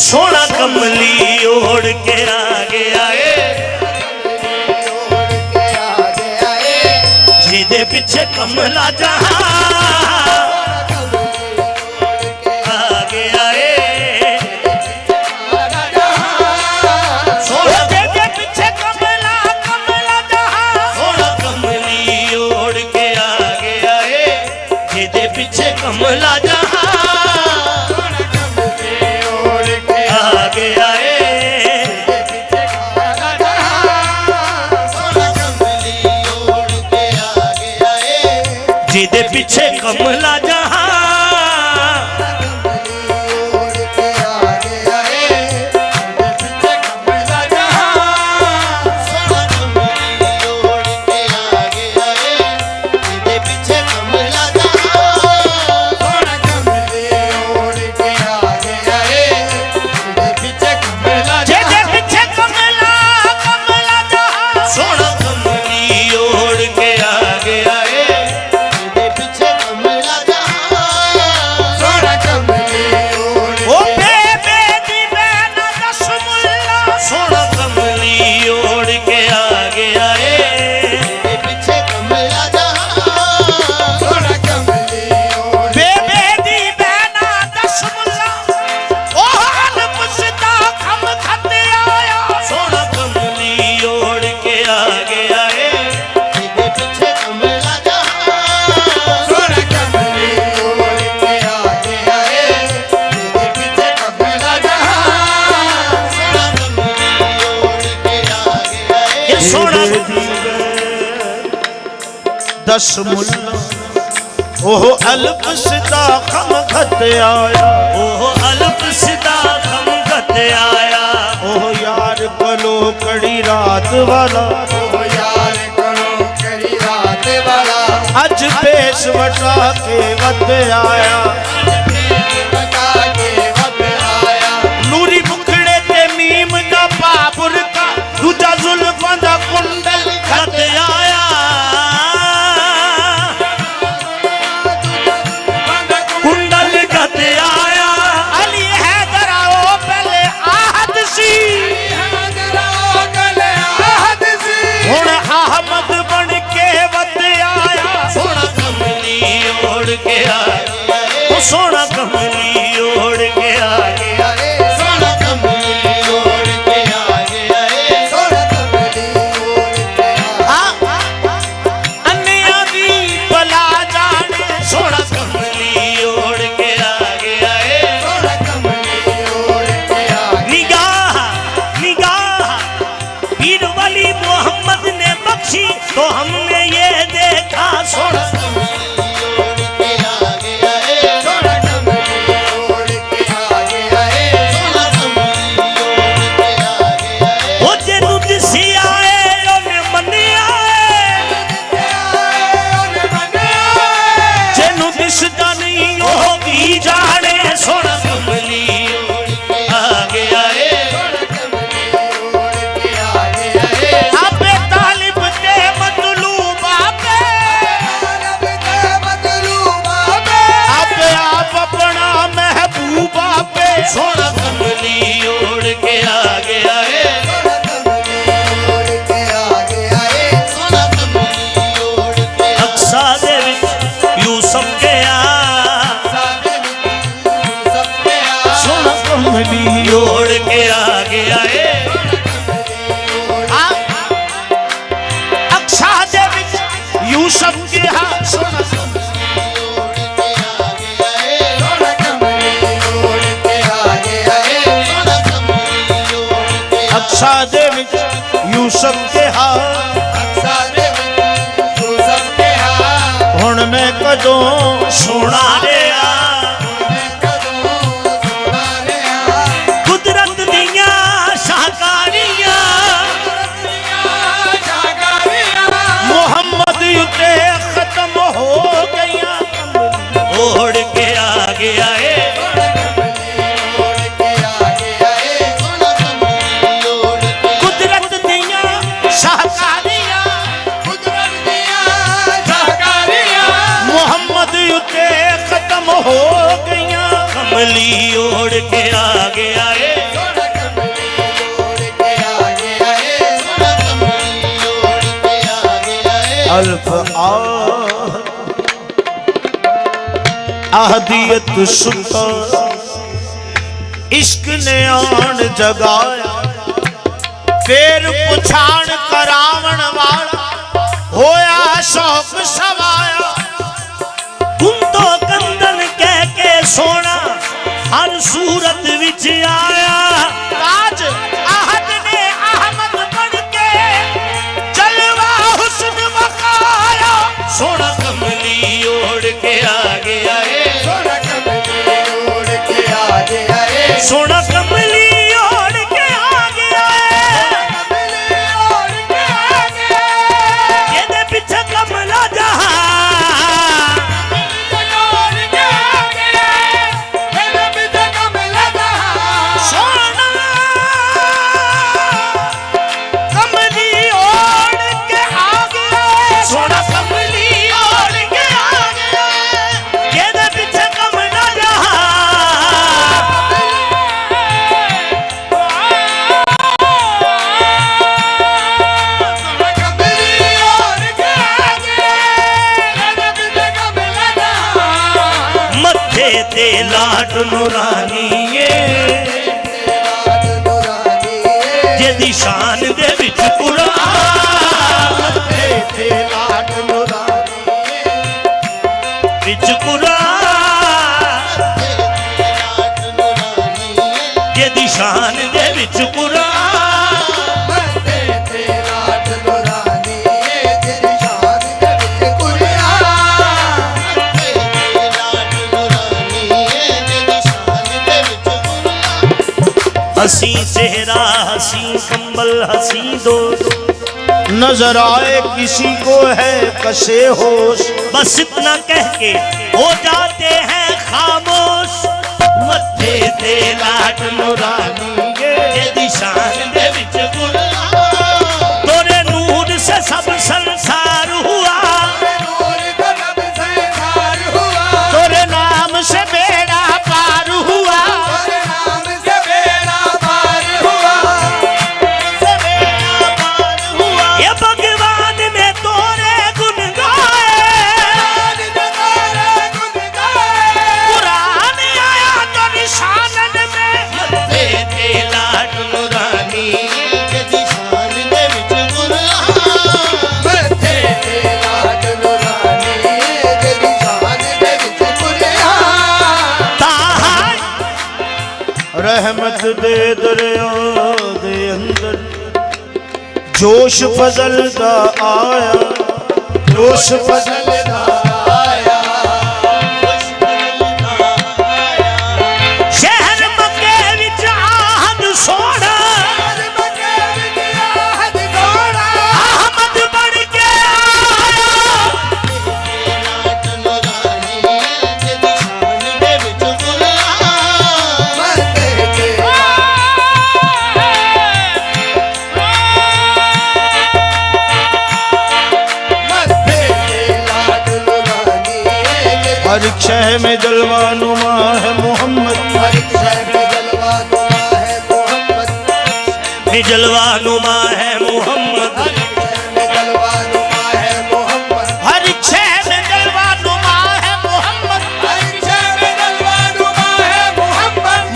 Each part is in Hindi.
सोना कमली ओढ़ के आगे आए, जिदे पीछे कमला जहां आगे आए, सोना जिदे पीछे कमला कमला जहां, सोना कमली ओढ़ के आगे आए, जिदे पीछे कमला जहां आगे आए, जिदे पीछे कमला जहां दस मुल्ला ओह अल्प सिदा खम खत आया, ओह अल्प सिदा खम खत आया, ओह यार कलो कड़ी रात वाला, ओह यार कलो कड़ी रात वाला, अज पेश वटा के वत आया, नूरी मुखड़े ते मीम दा बाबुर का, दूजा जुल्फां दा कुंडल खत आया, सोना कमली ओढ़ के आगे आए, सोना कमली ओढ़ के आगे आए, सोना कमली ओढ़ के आगे, अन्या दी भला जाने, सोना कमली ओढ़ के आगे आए, सोना कमली ओढ़ के आगे, निगाह निगाह पीर वली मोहम्मद ने बख्शी तो हमने ये देखा, सोना जाने, सोना कमली आगे आए, आपे तालिब ते मतलूब आपे, आपे आप अपना महबूब आपे, सोना कमली ओढ़ के आगे आए, सोना कमली ओढ़ के अक्सा दे यूसुफ के कमली ओढ़ के आगे आए, अक्सा दे विच यूसुफ के हाथ, सोना कमली ओढ़ के आगे आए, सोना कमली ओढ़ के आगे आए, सोना कमली ओढ़ के, अक्सा दे विच यूसुफ के हाथ, अक्सा दे विच यूसुफ के हाथ, हुण मैं कदों सोना रिया, खत्म हो गया ओढ़ के आगे आए, कुदरत दिया शाहकारियां, मोहम्मद युते खत्म हो गया, कमली ओढ़ के आगे आए। अल्फ आहदियत सुता इश्क ने आन जगाया फिर पुछाण करावण वाला होया शौक सवाया तुम तो कंदन कह के सोना हर सूरत विच आया आज आहद ने अहमद बन के जलवा हुस्न बकाया सोना कमली ओढ़ के आगे आए सोना कमली ओढ़ के आगे आए सोना कमली ओढ़ के आगे आए ये दे पीछे कमला जहां लाड नूरानी जेदी शान दे विच कुरान लाड नूरानी विच कुरान जेदी शान दे विच कुरान हसी चेहरा हसी कंबल हसी दोस्त नजर आए किसी को है कसे होश बस इतना कह के हो जाते हैं खामोश मत्थे ते लाड नूरानी ये शान दे विच गुलाम तोरे नूर से सब संसार हुआ तोरे नाम से बेड़ा पार हुआ रहमत दे दरिया दे अंदर जोश फजल दा आया जोश फजल दा आया शहर मक्के विच आहद सोना अहमद बन के हर शह में जलवा नुमा है मोहम्मद हर शह में जलवा नुमा है मोहम्मद में जलवा नुमा है मोहम्मद हर शह में जलवा नुमा है मोहम्मद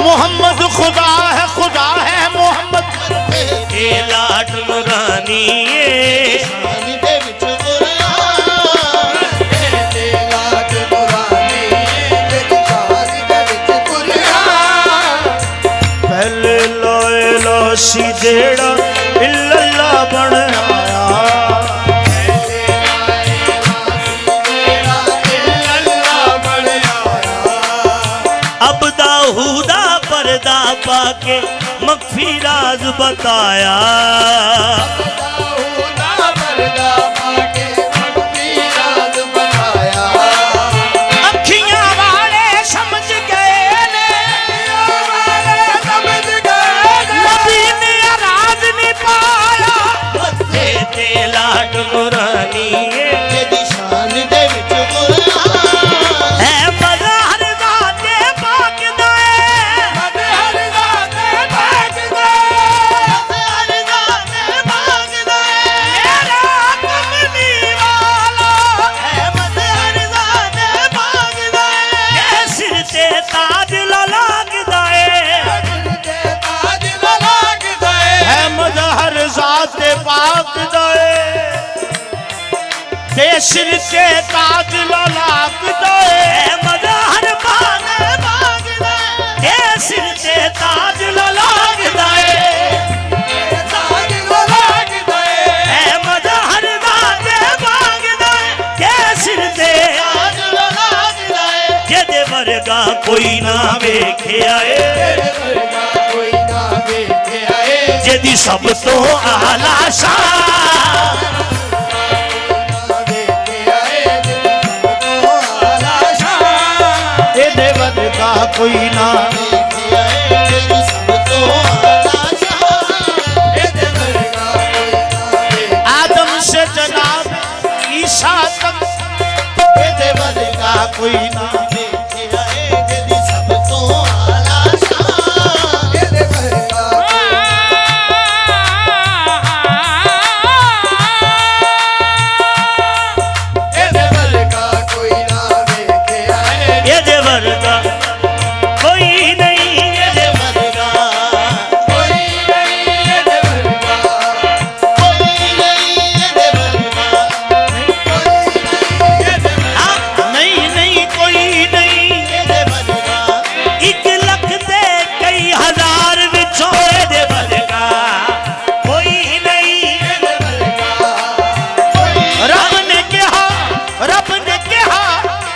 मोहम्मद खुदा है मोहम्मद ए लाड नूरानी सी जेड़ा इल्लल्लाह बन आया अब दाऊदा पर्दा पाके मख्फी राज बताया अखियां वाले समझ गए लाड नूरानी शान दे विच गुलाम है मज़हर ज़ाते पाक दा मज़हर ज़ाते पाक दा ते ताज लाग दे मजहर बाने बाग दे ते सिर ते ताज लाग दे ताज लाग दे मजहर बाने बाग दे ते सिर ते ताज लाग दे जेदे वर्गा कोई ना वेखिया जेदी सब तो आला शान एदे वर्गा कोई ना जेदी सब तो आला शान एदे वर्गा कोई ना आदम से जनाब ईसा तक एदे वर्गा कोई ना जेदी सब तो आला शान एदे वर्गा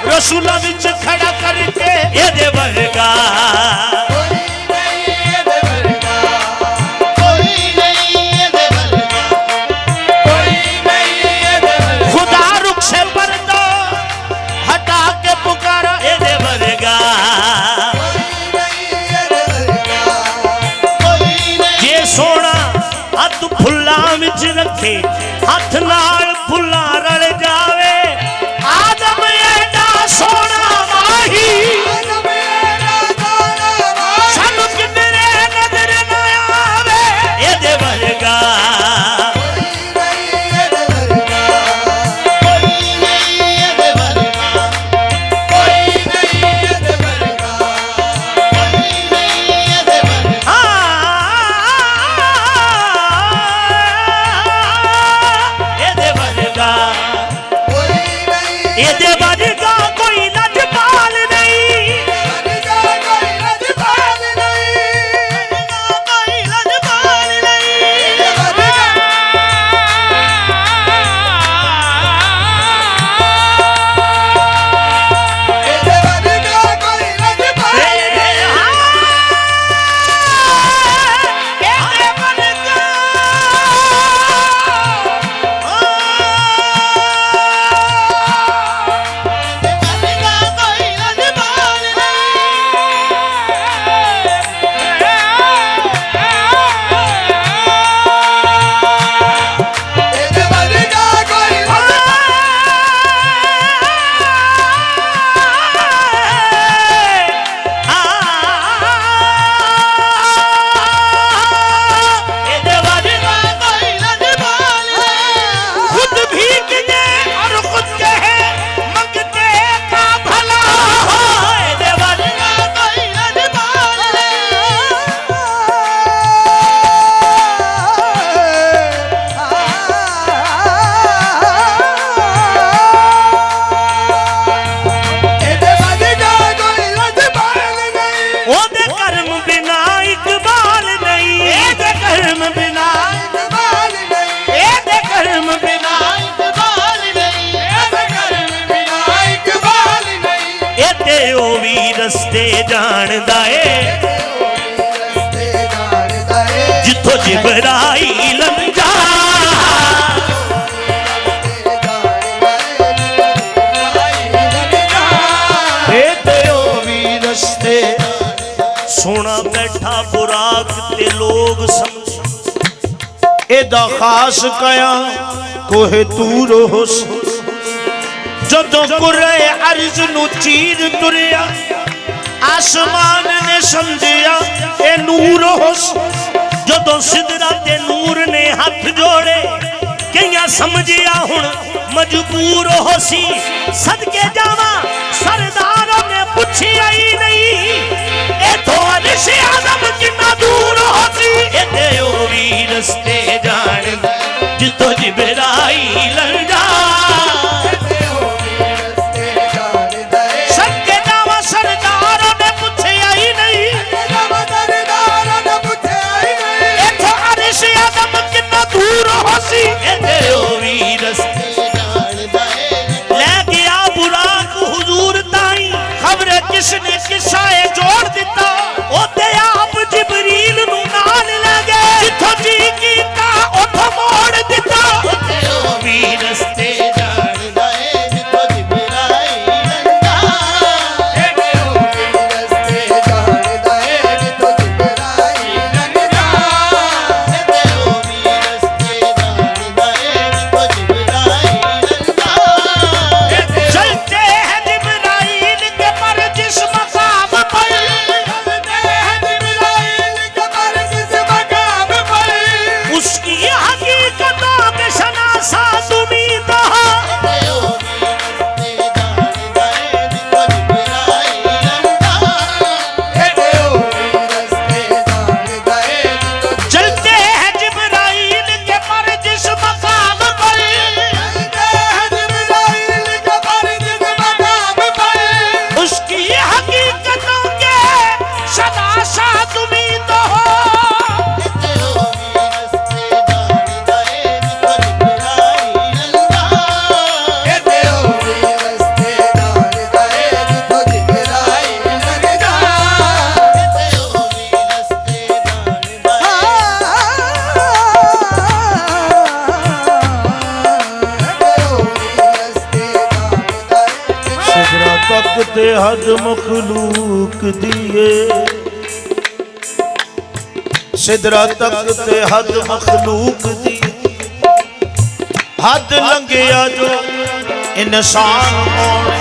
रसूला विच खड़ा करके एदे वर्गा कोई नहीं एदे वर्गा कोई नहीं एदे वर्गा कोई नहीं एदे वर्गा खुदा रुख से पर्दा हटा के पुकारा एदे वर्गा कोई नहीं एदे वर्गा कोई नहीं जे सोना हाथ फुल्ला विच रखे हाथ नाल फुल्ला रल जावे आदम सोना माही सानू किधरे नजर ना आवे एदे वर्गा कोई नहीं एदे वर्गा कोई नहीं एदे वर्गा कोई नहीं एदे वर्गा एदे वर्गा कोई नहीं एदे वर्गा रस्ते जानदा है जिथों जिबराइल जा रस्ते सोना बैठा बुराक ते लोग समझ एदा खास कया कोहे तूर होस जदों कुरे अर्ज नू चीर तुरिया आसमान ने समझिया ए नूर होस जदों सिदरा ते नूर ने हाथ जोड़े कईया समझिया हुण मजबूर होसी सदके जावा सरदारों ने पूछिया ही नहीं ए तो अर्श आज़म कितना दूर होसी ए ओ भी रस्ते जान जितो जिबराइल जा ते हद मखलूक दिए, सिदरा तक ते हद मखलूक दिए। हद लंघिया जो इंसान होने,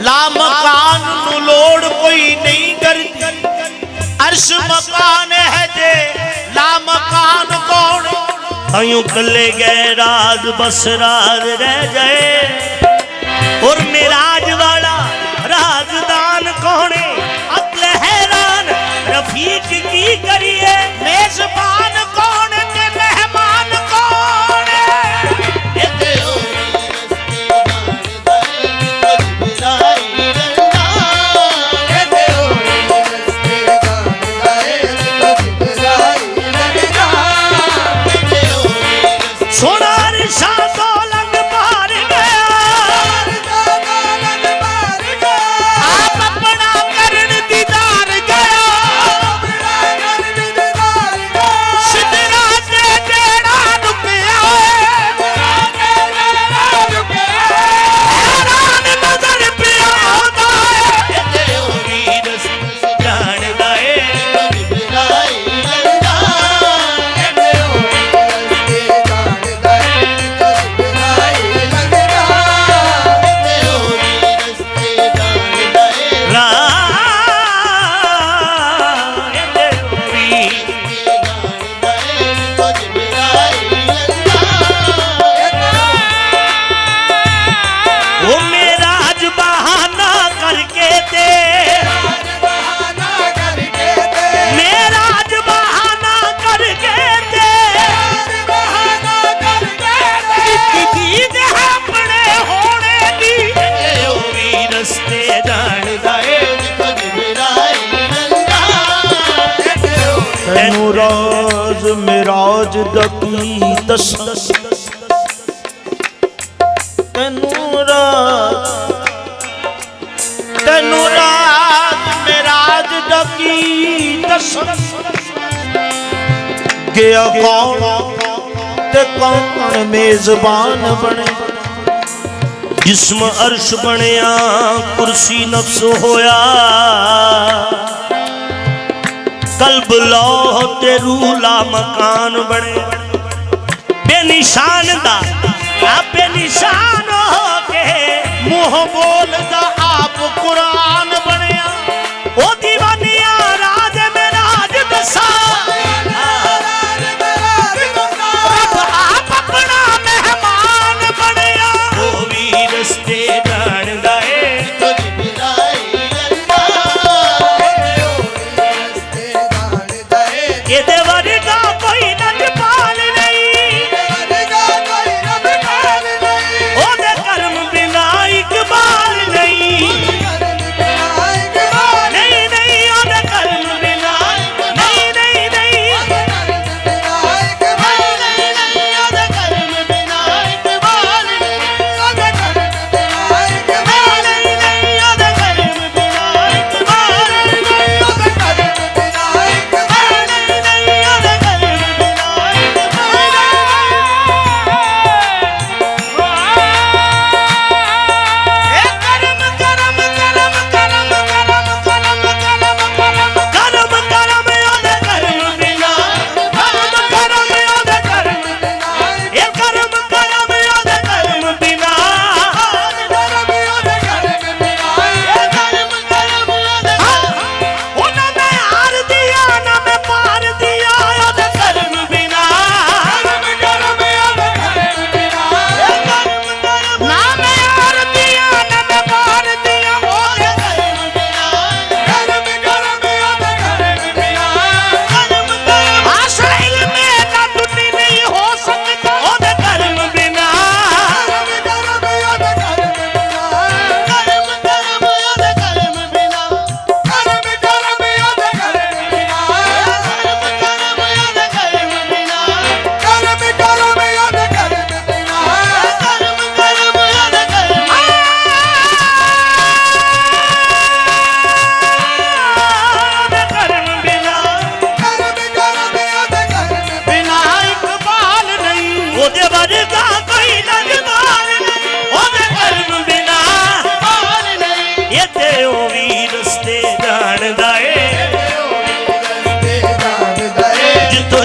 ला मकान नू लोड़ कोई नहीं करती। अर्श मकान है जे ला मकान कौन, अयूं कले गए राज बस राज रह जाए। और मेराज वाला राजदान कौन है, अक्ल हैरान रफीक की करिए। मेजबान कौन ते मेहमान कौन, राज मेराज दकी दस। तेनू राज मेराज दकी दस। गया कौन ते कौन मेजबान बने, जिस्म अर्श बनया कुर्सी नफ्स होया। कल्ब लौह ते रूला मकान बने, बेनिशान दा बेनिशान हो के मुंह बोलदा आप कुरान बनया। ओ दीवानिया राज में राज दसा, आप अपना मेहमान बनया। ओ भी रस्ते जान गए,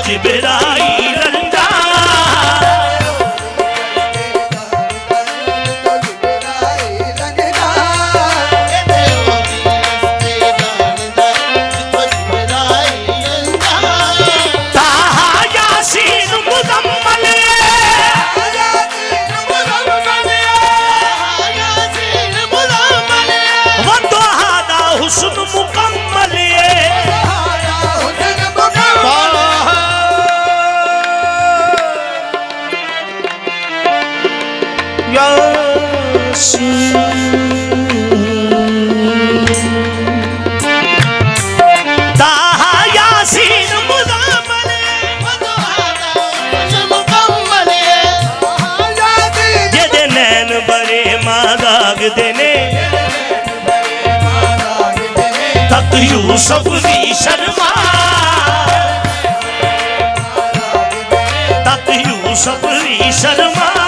जिबराई रंजा ताहा यासीन मुजम्मल वदोहा दा हुस्न मुकम्मल ताहा यासीन मुजम्मल जेदे नैन बड़े मादाग देने तक यूसुफ दी शर्मा तक यूसुफ दी शर्मा